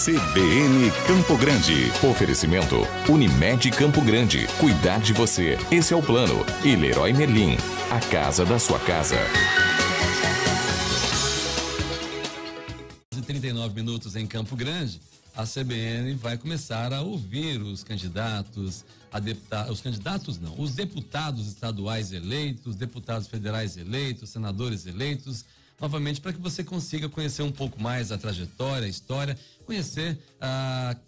CBN Campo Grande. Oferecimento Unimed Campo Grande. Cuidar de você. Esse é o plano. E Leroy Merlin. A casa da sua casa. 39 minutos em Campo Grande. A CBN vai começar a ouvir os candidatos os deputados estaduais eleitos, deputados federais eleitos, senadores eleitos, novamente para que você consiga conhecer um pouco mais a trajetória, a história, conhecer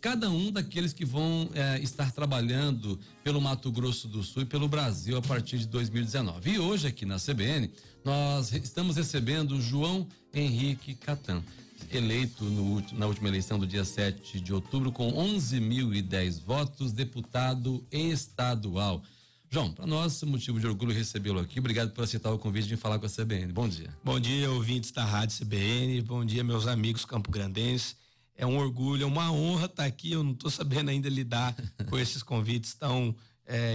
cada um daqueles que vão estar trabalhando pelo Mato Grosso do Sul e pelo Brasil a partir de 2019. E hoje aqui na CBN nós estamos recebendo o João Henrique Catan, eleito na última eleição do dia 7 de outubro com 11.010 votos, deputado estadual. João, para nós é motivo de orgulho recebê-lo aqui. Obrigado por aceitar o convite de falar com a CBN. Bom dia. Bom dia, ouvintes da Rádio CBN. Bom dia, meus amigos campograndenses. É um orgulho, é uma honra estar aqui. Eu não estou sabendo ainda lidar com esses convites tão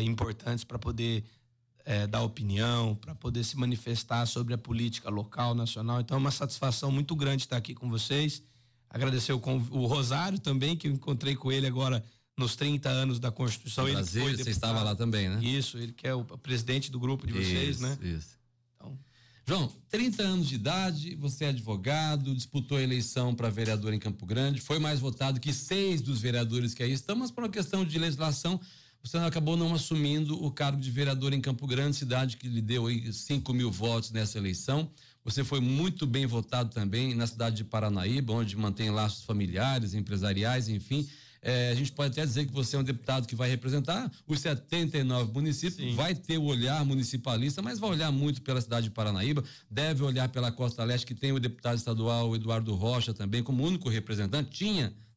importantes para poder dar opinião, para poder se manifestar sobre a política local, nacional. Então é uma satisfação muito grande estar aqui com vocês. Agradecer o Rosário também, que eu encontrei com ele agora nos 30 anos da Constituição. No Brasil, ele você estava lá também, né? Isso, ele que é o presidente do grupo de vocês, né? Isso. Então, João, 30 anos de idade, você é advogado, disputou a eleição para vereador em Campo Grande, foi mais votado que 6 dos vereadores que aí estão, mas por uma questão de legislação, você acabou não assumindo o cargo de vereador em Campo Grande, cidade que lhe deu aí 5.000 votos nessa eleição. Você foi muito bem votado também na cidade de Paranaíba, onde mantém laços familiares, empresariais, enfim. A gente pode até dizer que você é um deputado que vai representar os 79 municípios, sim, vai ter o olhar municipalista, mas vai olhar muito pela cidade de Paranaíba, deve olhar pela Costa Leste, que tem o deputado estadual Eduardo Rocha também como único representante,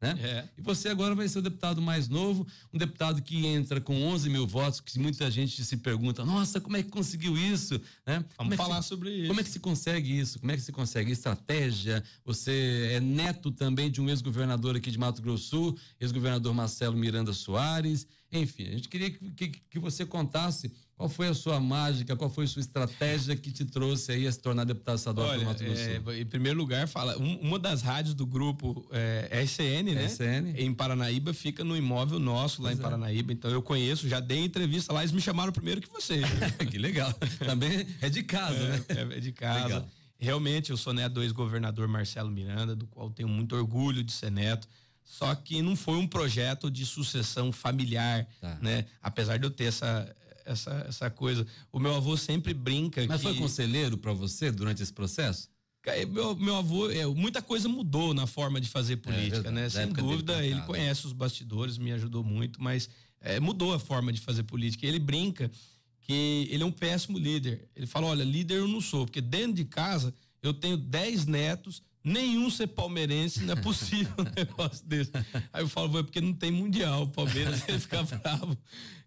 né? E você agora vai ser o deputado mais novo, um deputado que entra com 11.000 votos, que muita gente se pergunta, nossa, como é que conseguiu isso? Né? Vamos falar sobre isso. Como é que se consegue isso? Como é que se consegue estratégia? Você é neto também de um ex-governador aqui de Mato Grosso do Sul, ex-governador Marcelo Miranda Soares, enfim, a gente queria que você contasse qual foi a sua mágica, qual foi a sua estratégia que te trouxe aí a se tornar deputado estadual do Mato Grosso do Sul. Em primeiro lugar, uma das rádios do grupo RCN, né? RCN. Em Paranaíba, fica no imóvel nosso lá em Paranaíba, então eu conheço, já dei entrevista lá, eles me chamaram primeiro que você. Que legal, também é de casa, né? É de casa. Legal. Realmente, eu sou neto do ex-governador Marcelo Miranda, do qual tenho muito orgulho de ser neto. Só que não foi um projeto de sucessão familiar, né? Apesar de eu ter essa coisa. O meu avô sempre brinca. Mas foi conselheiro para você durante esse processo? Meu avô, muita coisa mudou na forma de fazer política, né? Sem dúvida, ele conhece os bastidores, me ajudou muito, mas mudou a forma de fazer política. E ele brinca que ele é um péssimo líder. Ele fala, olha, líder eu não sou, porque dentro de casa eu tenho 10 netos, nenhum ser palmeirense, não é possível um negócio desse. Aí eu falo, é porque não tem mundial, o Palmeiras ele fica bravo.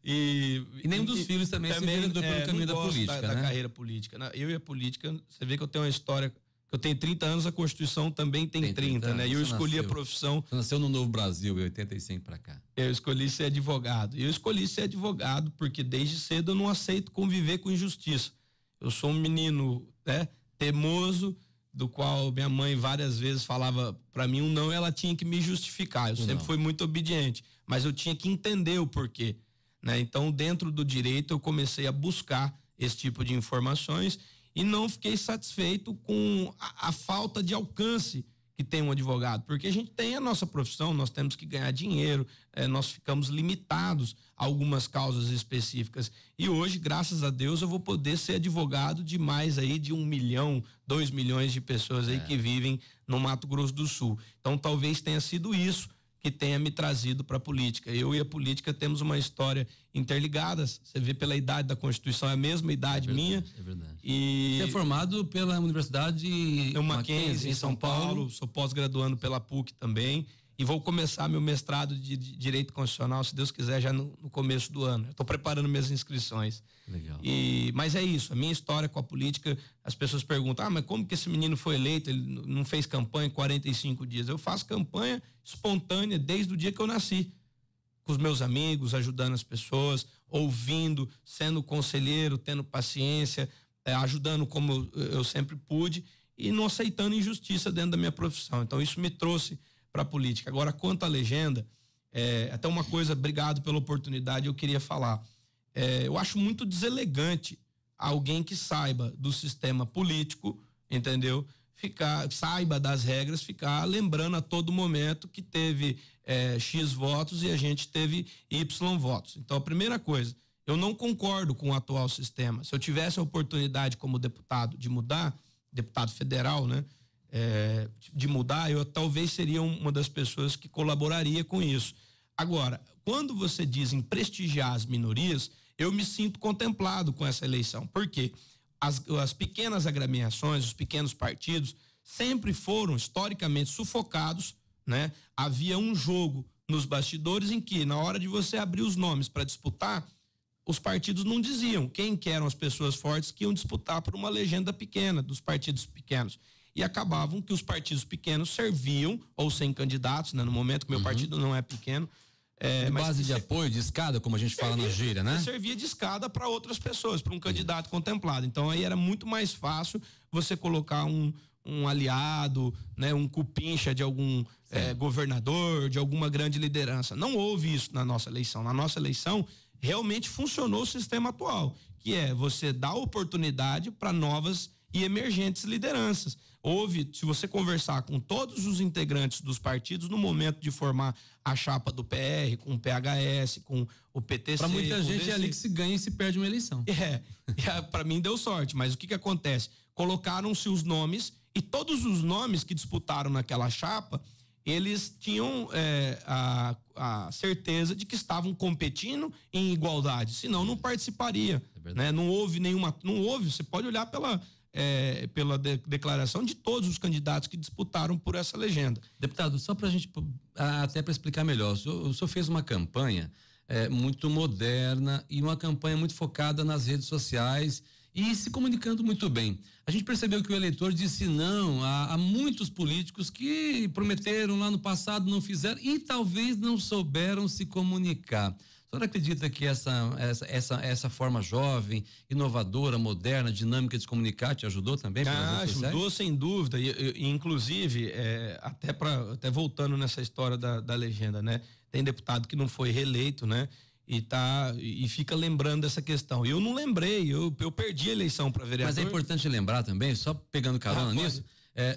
E nenhum dos filhos também se enveredou pelo caminho da política, da carreira política. Eu e a política, você vê que eu tenho uma história, que eu tenho 30 anos, a Constituição também tem 30, né? E eu escolhi a profissão. Você nasceu no Novo Brasil, em 85 para cá. Eu escolhi ser advogado. E eu escolhi ser advogado porque desde cedo eu não aceito conviver com injustiça. Eu sou um menino, teimoso, do qual minha mãe várias vezes falava para mim não, ela tinha que me justificar. Eu sempre fui muito obediente, mas eu tinha que entender o porquê, né? Então, dentro do direito, eu comecei a buscar esse tipo de informações e não fiquei satisfeito com a falta de alcance que tem um advogado, porque a gente tem a nossa profissão, nós temos que ganhar dinheiro, nós ficamos limitados a algumas causas específicas. E hoje, graças a Deus, eu vou poder ser advogado de mais aí de 1 milhão, 2 milhões de pessoas aí que vivem no Mato Grosso do Sul. Então, talvez tenha sido isso que tenha me trazido para a política. Eu e a política temos uma história interligadas. Você vê pela idade da Constituição, é a mesma idade minha. É verdade. E você é formado pela Universidade Mackenzie, em São Paulo. Sou pós-graduando pela PUC também. E vou começar meu mestrado de Direito Constitucional, se Deus quiser, já no começo do ano. Estou preparando minhas inscrições. Legal. Mas é isso, a minha história com a política, as pessoas perguntam, mas como que esse menino foi eleito? Ele não fez campanha em 45 dias. Eu faço campanha espontânea desde o dia que eu nasci. Com os meus amigos, ajudando as pessoas, ouvindo, sendo conselheiro, tendo paciência, ajudando como eu sempre pude e não aceitando injustiça dentro da minha profissão. Então isso me trouxe para política. Agora, quanto à legenda, até uma coisa, obrigado pela oportunidade, eu queria falar. Eu acho muito deselegante alguém que saiba do sistema político, entendeu? Saiba das regras, ficar lembrando a todo momento que teve X votos e a gente teve Y votos. Então, a primeira coisa, eu não concordo com o atual sistema. Se eu tivesse a oportunidade como deputado de mudar, deputado federal, né? De mudar, eu talvez seria uma das pessoas que colaboraria com isso. Agora, quando você diz em prestigiar as minorias, eu me sinto contemplado com essa eleição. Por quê? As pequenas agremiações, os pequenos partidos, sempre foram historicamente sufocados, né? Havia um jogo nos bastidores em que, na hora de você abrir os nomes para disputar, os partidos não diziam quem que eram as pessoas fortes que iam disputar por uma legenda pequena, dos partidos pequenos. E acabavam que os partidos pequenos serviam, ou sem candidatos, né? No momento que meu partido não é pequeno. Base de apoio, de escada, como a gente fala na gíria, né? Servia de escada para outras pessoas, para um candidato contemplado. Então aí era muito mais fácil você colocar um aliado, né? Um cupincha de algum governador, de alguma grande liderança. Não houve isso na nossa eleição. Na nossa eleição, realmente funcionou o sistema atual, que é você dar oportunidade para novas e emergentes lideranças. Se você conversar com todos os integrantes dos partidos no momento de formar a chapa do PR, com o PHS, com o PTC. Para muita gente é ali que se ganha e se perde uma eleição. Para mim deu sorte, mas o que acontece? Colocaram-se os nomes e todos os nomes que disputaram naquela chapa, eles tinham a certeza de que estavam competindo em igualdade, senão não participaria, né? Não houve, você pode olhar pela declaração de todos os candidatos que disputaram por essa legenda. Deputado, só para a gente, até para explicar melhor, o senhor fez uma campanha muito moderna e uma campanha muito focada nas redes sociais e se comunicando muito bem. A gente percebeu que o eleitor disse não a muitos políticos que prometeram lá no passado, não fizeram e talvez não souberam se comunicar. A senhora acredita que essa forma jovem, inovadora, moderna, dinâmica de se comunicar te ajudou também? Ajudou sem dúvida, e inclusive até voltando nessa história da legenda, né? Tem deputado que não foi reeleito, né? E fica lembrando dessa questão. Eu não lembrei, eu perdi a eleição para vereador. Mas é importante lembrar também, só pegando carona nisso.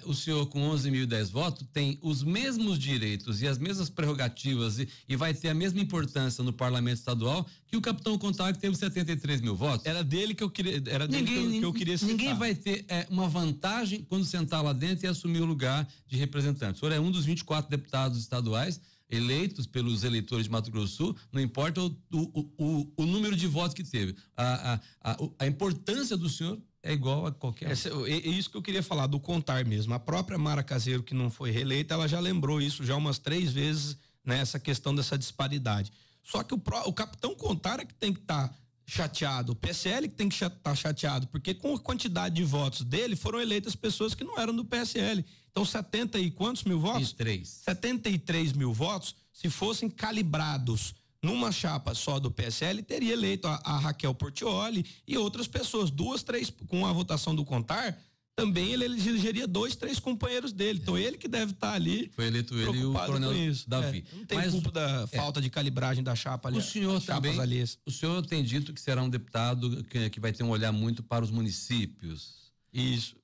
O senhor com 11.010 votos tem os mesmos direitos e as mesmas prerrogativas e vai ter a mesma importância no parlamento estadual que o capitão Contar, que teve 73 mil votos. Era dele que eu queria, que eu queria citar. Ninguém vai ter uma vantagem quando sentar lá dentro e assumir o lugar de representante. O senhor é um dos 24 deputados estaduais eleitos pelos eleitores de Mato Grosso do Sul, não importa o número de votos que teve. A importância do senhor é igual a qualquer. É isso que eu queria falar, do Contar mesmo. A própria Mara Caseiro, que não foi reeleita, ela já lembrou isso já umas 3 vezes, né? Essa questão dessa disparidade. Só que o capitão Contar é que tem que estar chateado, o PSL que tem que estar chateado, porque com a quantidade de votos dele foram eleitas pessoas que não eram do PSL. Então 70 e quantos mil votos? 73 mil votos, se fossem calibrados numa chapa só do PSL, teria eleito a Raquel Portioli e outras pessoas, 2, 3, com a votação do Contar, também ele elegeria 2, 3 companheiros dele. Então ele que deve estar ali. Foi eleito ele e o coronel Davi. Não tem culpa da falta de calibragem da chapa ali. O senhor também, o senhor tem dito que será um deputado que vai ter um olhar muito para os municípios. Isso.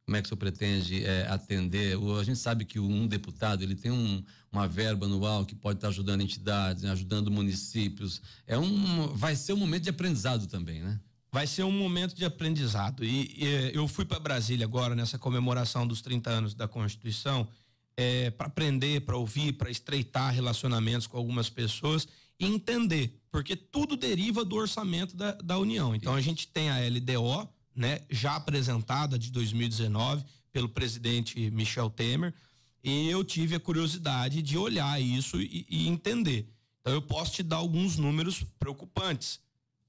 Como é que o senhor pretende atender? A gente sabe que um deputado, ele tem uma verba anual que pode estar ajudando entidades, ajudando municípios. Vai ser um momento de aprendizado também, né? Vai ser um momento de aprendizado. E eu fui para Brasília agora nessa comemoração dos 30 anos da Constituição, para aprender, para ouvir, para estreitar relacionamentos com algumas pessoas e entender, porque tudo deriva do orçamento da União. Então a gente tem a LDO, né, já apresentada de 2019 pelo presidente Michel Temer, e eu tive a curiosidade de olhar isso e entender. Então eu posso te dar alguns números preocupantes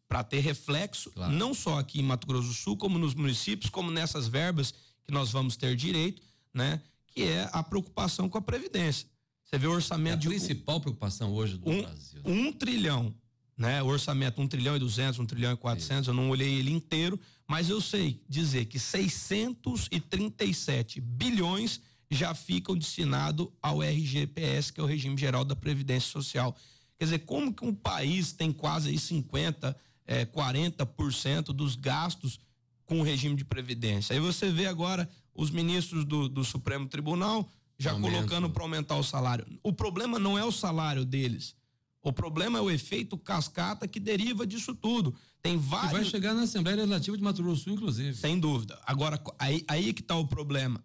para ter reflexo, claro, não só aqui em Mato Grosso do Sul, como nos municípios, como nessas verbas que nós vamos ter direito, né, que é a preocupação com a Previdência. Você vê o orçamento a principal preocupação hoje do Brasil. 1 trilhão, né? O orçamento 1 trilhão e 200, 1 trilhão e 400, eu não olhei ele inteiro, mas eu sei dizer que 637 bilhões já ficam destinados ao RGPS, que é o Regime Geral da Previdência Social. Quer dizer, como que um país tem quase aí 40% dos gastos com o regime de previdência? Aí você vê agora os ministros do Supremo Tribunal já colocando para aumentar o salário. O problema não é o salário deles. O problema é o efeito cascata que deriva disso tudo. Tem vários. Que vai chegar na Assembleia Legislativa de Mato Grosso do Sul, inclusive. Sem dúvida. Agora, aí que está o problema.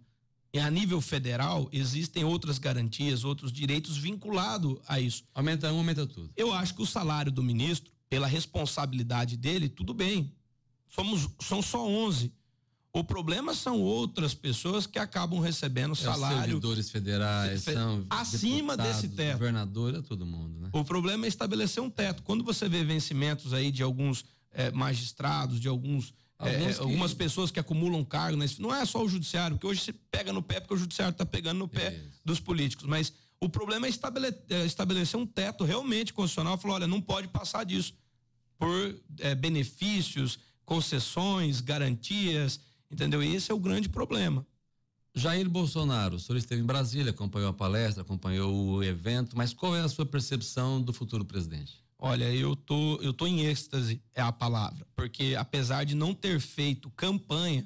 E a nível federal, existem outras garantias, outros direitos vinculados a isso. Aumenta um, aumenta tudo. Eu acho que o salário do ministro, pela responsabilidade dele, tudo bem. São só 11. O problema são outras pessoas que acabam recebendo salário. Servidores federais, são acima desse teto. Governador, é todo mundo, né? O problema é estabelecer um teto. Quando você vê vencimentos aí de alguns magistrados, de algumas pessoas que acumulam cargo, né? Não é só o judiciário, porque hoje se pega no pé, porque o judiciário está pegando no pé dos políticos, mas o problema é estabelecer um teto realmente constitucional, falar, olha, não pode passar disso, por benefícios, concessões, garantias, entendeu? E esse é o grande problema. Jair Bolsonaro, o senhor esteve em Brasília, acompanhou a palestra, acompanhou o evento, mas qual é a sua percepção do futuro presidente? Olha, eu tô em êxtase, é a palavra, porque apesar de não ter feito campanha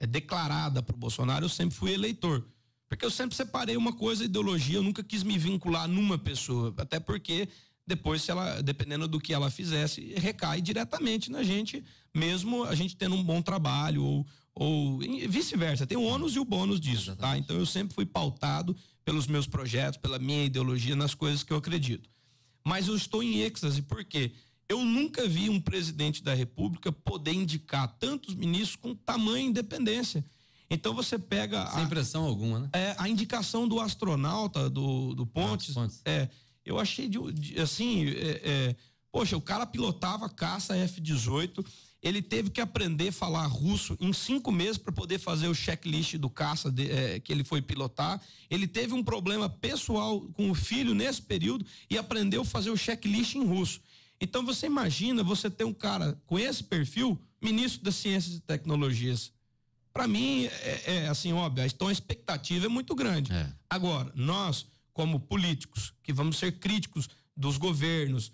declarada para o Bolsonaro, eu sempre fui eleitor, porque eu sempre separei uma coisa, ideologia, eu nunca quis me vincular numa pessoa, até porque depois, dependendo do que ela fizesse, recai diretamente na gente, mesmo a gente tendo um bom trabalho ou vice-versa, tem o ônus e o bônus disso, tá? Então eu sempre fui pautado pelos meus projetos, pela minha ideologia, nas coisas que eu acredito. Mas eu estou em êxtase, porque eu nunca vi um presidente da República poder indicar tantos ministros com tamanha independência. Então você pega... Sem pressão alguma, né? A indicação do astronauta, do Pontes, eu achei poxa, o cara pilotava a caça F-18, ele teve que aprender a falar russo em 5 meses para poder fazer o checklist do caça que ele foi pilotar. Ele teve um problema pessoal com o filho nesse período e aprendeu a fazer o checklist em russo. Então você imagina você ter um cara com esse perfil, ministro das Ciências e Tecnologias. Para mim é assim, óbvio, então a expectativa é muito grande. Agora, nós, como políticos, que vamos ser críticos dos governos,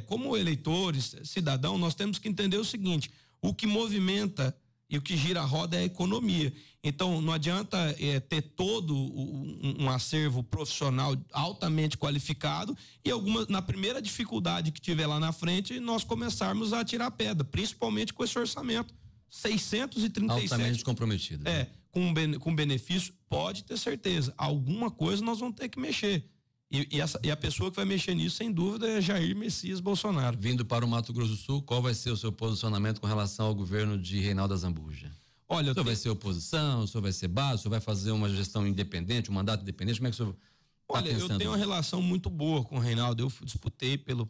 como eleitores, cidadão, nós temos que entender o seguinte: o que movimenta e o que gira a roda é a economia. Então, não adianta ter todo um acervo profissional altamente qualificado e na primeira dificuldade que tiver lá na frente, nós começarmos a tirar pedra, principalmente com esse orçamento 637. Altamente comprometido. Com benefício, pode ter certeza. Alguma coisa nós vamos ter que mexer. E a pessoa que vai mexer nisso, sem dúvida, é Jair Messias Bolsonaro. Vindo para o Mato Grosso do Sul, qual vai ser o seu posicionamento com relação ao governo de Reinaldo Azambuja? Olha, o senhor vai ser oposição, o senhor vai ser base, o senhor vai fazer uma gestão independente, um mandato independente, como é que o senhor tá pensando? Eu tenho uma relação muito boa com o Reinaldo, eu disputei pelo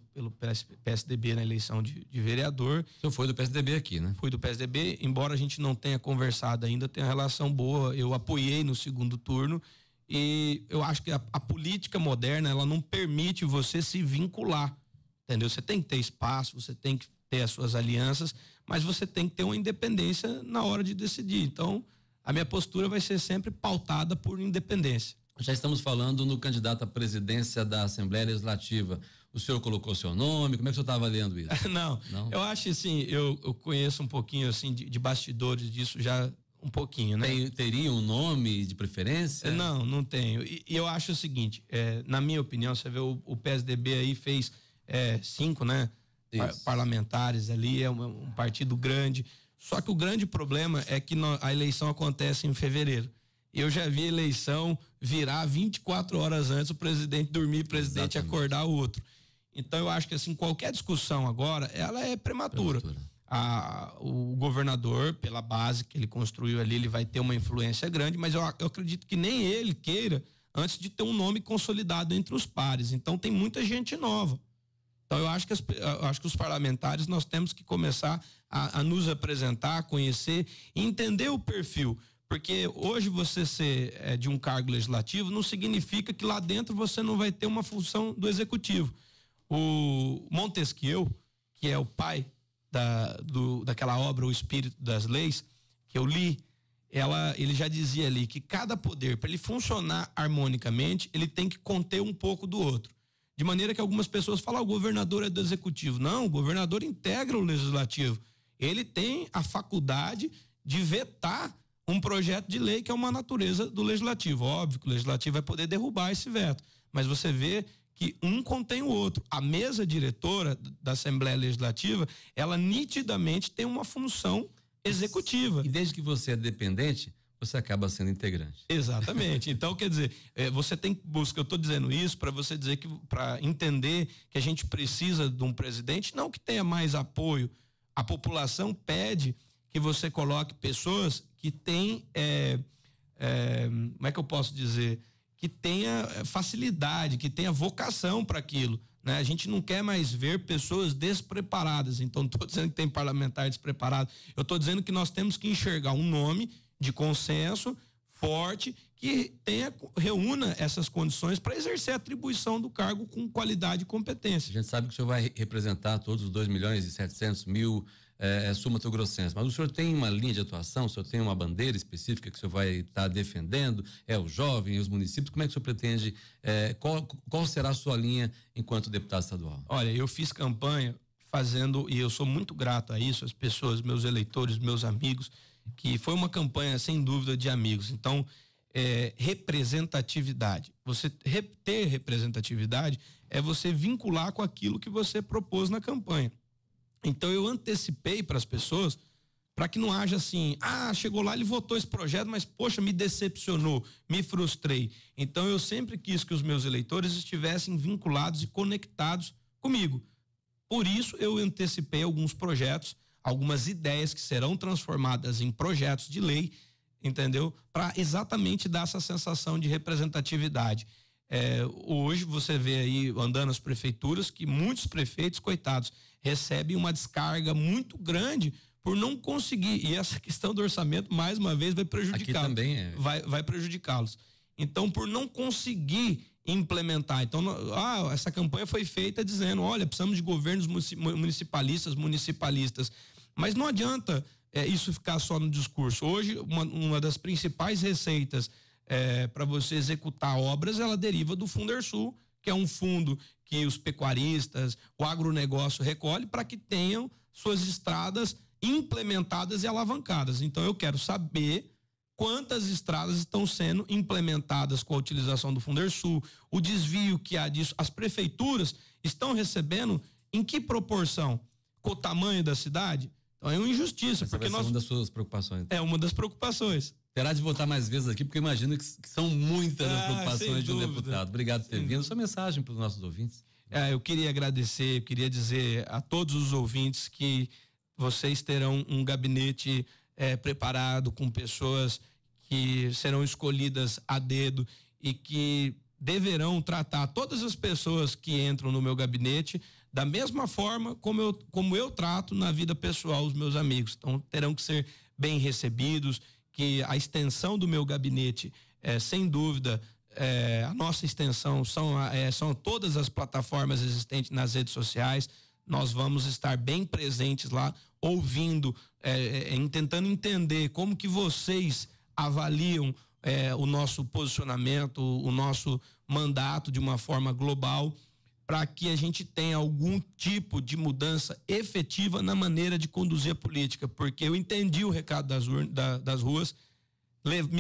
PSDB na eleição de vereador. O senhor foi do PSDB aqui, né? Fui do PSDB, embora a gente não tenha conversado ainda, tem uma relação boa, eu apoiei no segundo turno. E eu acho que a política moderna, ela não permite você se vincular, entendeu? Você tem que ter espaço, você tem que ter as suas alianças, mas você tem que ter uma independência na hora de decidir. Então, a minha postura vai ser sempre pautada por independência. Já estamos falando no candidato à presidência da Assembleia Legislativa. O senhor colocou seu nome? Como é que o senhor está avaliando isso? Não, eu acho assim, eu conheço um pouquinho assim de bastidores disso já. Um pouquinho, né? Teria um nome de preferência? Não tenho. E eu acho o seguinte, na minha opinião, você vê o PSDB aí fez 5, né? Parlamentares ali, é um partido grande. Só que o grande problema é que a eleição acontece em fevereiro. Eu já vi a eleição virar 24 horas antes, o presidente dormir, o presidente acordar o outro. Então eu acho que assim, qualquer discussão agora, ela é prematura. O governador, pela base que ele construiu ali, ele vai ter uma influência grande, mas eu acredito que nem ele queira antes de ter um nome consolidado entre os pares. Então tem muita gente nova. Então eu acho que os parlamentares nós temos que começar a nos apresentar, conhecer e entender o perfil, porque hoje você ser de um cargo legislativo não significa que lá dentro você não vai ter uma função do executivo. O Montesquieu, que é o pai daquela obra O Espírito das Leis, que eu li, ele já dizia ali que cada poder, para ele funcionar harmonicamente, ele tem que conter um pouco do outro. De maneira que algumas pessoas falam, o governador é do executivo. Não, o governador integra o legislativo. Ele tem a faculdade de vetar um projeto de lei que é uma natureza do legislativo. Óbvio que o legislativo vai poder derrubar esse veto, mas você vê que um contém o outro. A mesa diretora da Assembleia Legislativa, ela nitidamente tem uma função executiva. E desde que você é dependente, você acaba sendo integrante. Exatamente. Então, quer dizer, você tem que buscar, eu estou dizendo isso para você dizer que, para entender que a gente precisa de um presidente, não que tenha mais apoio. A população pede que você coloque pessoas que têm, como é que eu posso dizer, que tenha facilidade, que tenha vocação para aquilo, né? A gente não quer mais ver pessoas despreparadas. Então, não estou dizendo que tem parlamentar despreparado, eu estou dizendo que nós temos que enxergar um nome de consenso forte que reúna essas condições para exercer a atribuição do cargo com qualidade e competência. A gente sabe que o senhor vai representar todos os 2.700.000 sul-mato-grossenses, mas o senhor tem uma linha de atuação, o senhor tem uma bandeira específica que o senhor vai estar defendendo, o jovem, os municípios, como é que o senhor pretende, qual será a sua linha enquanto deputado estadual? Olha, eu fiz campanha fazendo, e eu sou muito grato a isso, as pessoas, meus eleitores, meus amigos, que foi uma campanha sem dúvida de amigos. Então, representatividade, você ter representatividade é você vincular com aquilo que você propôs na campanha. Então eu antecipei para as pessoas, para que não haja assim, chegou lá, ele votou esse projeto, mas poxa, me decepcionou, me frustrei. Então eu sempre quis que os meus eleitores estivessem vinculados e conectados comigo. Por isso eu antecipei alguns projetos, algumas ideias que serão transformadas em projetos de lei, entendeu? Para exatamente dar essa sensação de representatividade. Hoje você vê aí, andando nas prefeituras, que muitos prefeitos, coitados, recebem uma descarga muito grande por não conseguir, e essa questão do orçamento, mais uma vez, vai prejudicá-los. Aqui também vai prejudicá-los. Então, por não conseguir implementar, então, essa campanha foi feita dizendo, olha, precisamos de governos municipalistas, mas não adianta isso ficar só no discurso. Hoje, uma das principais receitas para você executar obras, ela deriva do Fundersul, que é um fundo que os pecuaristas, o agronegócio recolhe para que tenham suas estradas implementadas e alavancadas. Então eu quero saber quantas estradas estão sendo implementadas com a utilização do Fundersul, o desvio que há disso, as prefeituras estão recebendo em que proporção? Com o tamanho da cidade? Então é uma injustiça. Essa porque uma das suas preocupações. É uma das preocupações. Terá de voltar mais vezes aqui, porque eu imagino que são muitas as preocupações de um deputado. Obrigado por ter vindo. Sua mensagem para os nossos ouvintes. Eu queria agradecer, queria dizer a todos os ouvintes que vocês terão um gabinete preparado com pessoas que serão escolhidas a dedo e que deverão tratar todas as pessoas que entram no meu gabinete da mesma forma como eu trato na vida pessoal os meus amigos. Então terão que ser bem recebidos, que a extensão do meu gabinete, sem dúvida, a nossa extensão são todas as plataformas existentes nas redes sociais. Nós vamos estar bem presentes lá, ouvindo, tentando entender como que vocês avaliam o nosso posicionamento, o nosso mandato de uma forma global, para que a gente tenha algum tipo de mudança efetiva na maneira de conduzir a política, porque eu entendi o recado das ruas,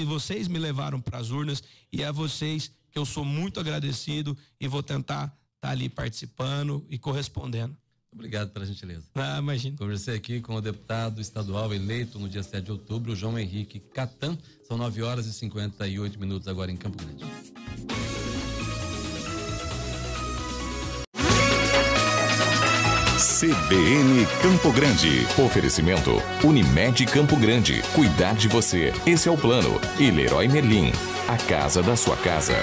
vocês me levaram para as urnas e é a vocês que eu sou muito agradecido e vou tentar estar ali participando e correspondendo. Obrigado pela gentileza. Imagina. Conversei aqui com o deputado estadual eleito no dia 7 de outubro, João Henrique Catan. São 9h58 agora em Campo Grande. CBN Campo Grande. Oferecimento Unimed Campo Grande. Cuidar de você. Esse é o plano. E Leroy Merlin. A casa da sua casa.